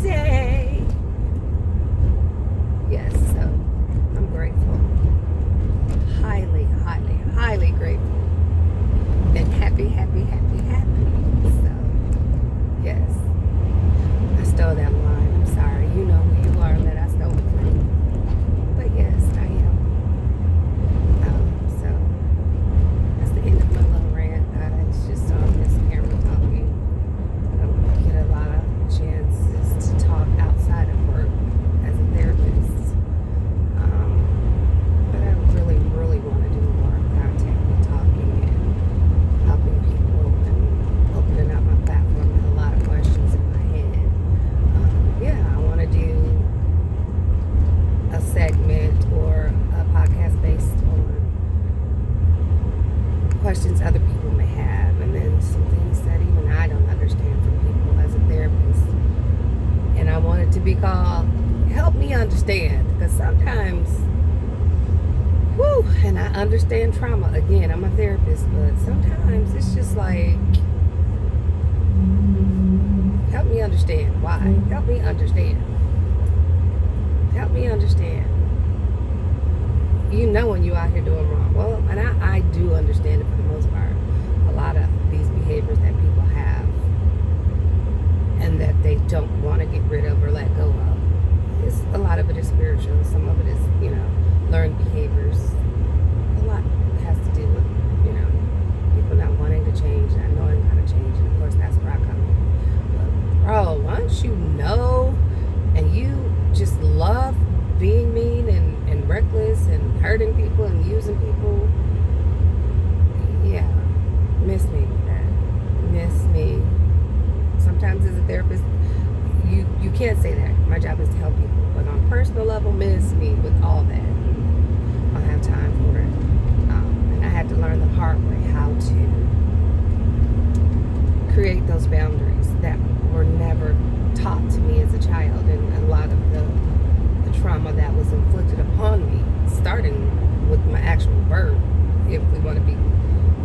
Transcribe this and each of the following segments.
today. Yes, so I'm grateful. Highly, highly, highly grateful. And happy, happy, happy, happy. So, yes. I stole that line. I'm sorry. You know who you are that I stole it from. But yes, I am. So, that's the end of my little rant. It's just on this camera talking. I don't get a lot of chances to talk outside of work as a therapist. But I really, really want to do more content and talking and helping people and opening up my platform with a lot of questions in my head. I want to do a segment or a podcast based on questions other people may have, and then some things that even I don't understand from people as a therapist. And I want it to be called Help Me Understand, because sometimes, and I understand trauma. Again, I'm a therapist, but sometimes it's just like, help me understand. Why? Help me understand. Help me understand. You know when you're out here doing wrong. Well, and I do understand it for the most part. A lot of these behaviors that people have and that they don't want to get rid of or let go of. A lot of it is spiritual. Some of it is, learned behaviors. A lot has to do with, people not wanting to change, not knowing how to change. And of course, that's where I come in. But, bro, once you know and you just love being mean and reckless and hurting people and using people, miss me with that. Miss me. Sometimes as a therapist, you can't say that. My job is to help people. But on a personal level, miss me with all that. I don't have time for it. And I had to learn the hard way how to create those boundaries that were never taught to me as a child. And a lot of the trauma that was inflicted upon me, starting with my actual birth, if we want to be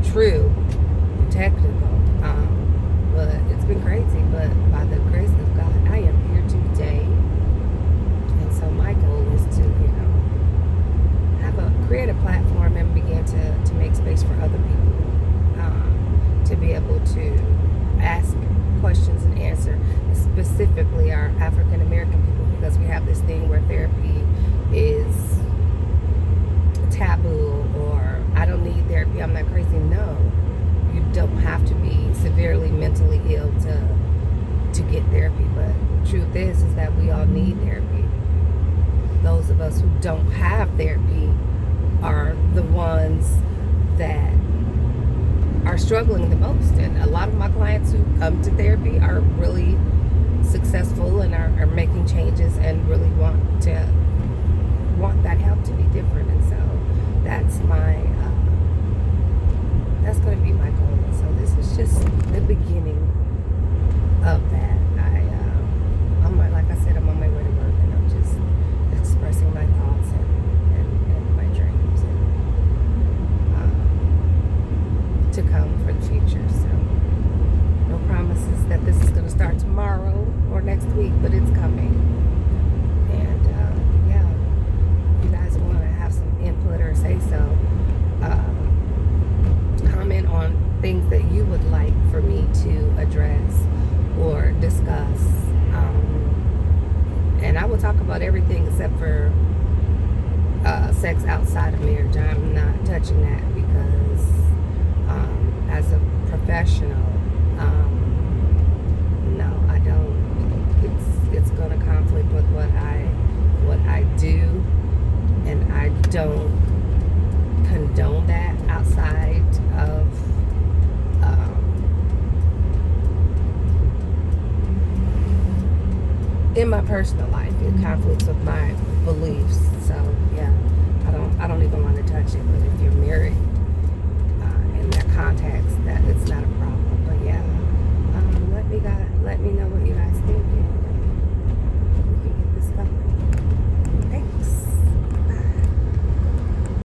true and technical. But it's been crazy, but by the grace of God, I am here today. And so my goal is to, create a platform and begin to make space for other people to be able to ask questions and answer, specifically our African American people, because we have this thing where therapy is taboo, or I don't need therapy, I'm not crazy. No, you don't have to be severely mentally ill to get therapy, but the truth is that we all need therapy. Those of us who don't have therapy are the ones that are struggling the most. And a lot of my clients who come to therapy are really successful and are making changes and really want that help to be different. And so that's going to be my goal. So this is just the beginning of that. Like I said, I'm on my way to work, and I'm just expressing my thoughts and my dreams and to come for the future. So no promises that this is going to start tomorrow or next week, but it's coming. And if you guys want to have some input or say so, comment on things that you would like for me to address or discuss. And I will talk about everything except for sex outside of marriage. I'm not touching that because as a professional, no, I don't. It's going to conflict with what I do, and I don't condone that outside of in my personal life. It conflicts with my beliefs. So I don't even want to touch it. But if you're married